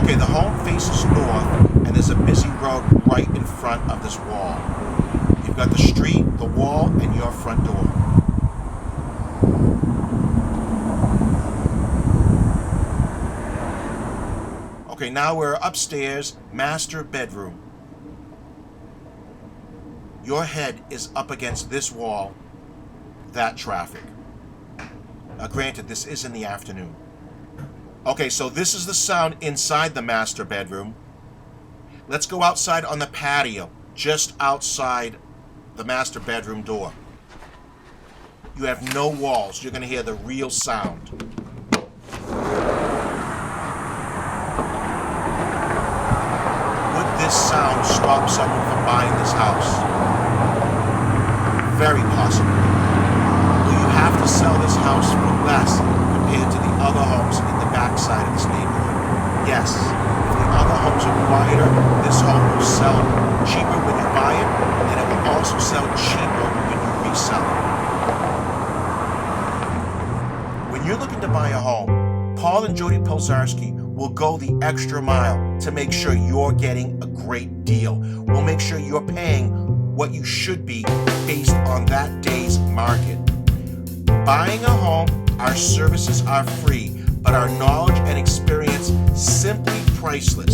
Okay, the home faces north, and there's a busy road right in front of this wall. You've got the street, the wall, and your front door. Okay, now we're upstairs, master bedroom. Your head is up against this wall, that traffic. Granted, this is in the afternoon. Okay, so this is the sound inside the master bedroom. Let's go outside on the patio, just outside the master bedroom door. You have no walls. You're going to hear the real sound. Would this sound stop someone from buying this house? Very possibly. Will you have to sell this house for less compared to the other homes in the backside of this neighborhood? Yes. If the other homes are quieter, this home will sell cheaper when you buy it, and it will also sell cheaper when you resell it. When you're looking to buy a home, Paul and Jodi Pelczarski will go the extra mile to make sure you're getting a great deal. We'll make sure you're paying what you should be based on that day's market. Buying a home, our services are free, but our knowledge and experience simply priceless.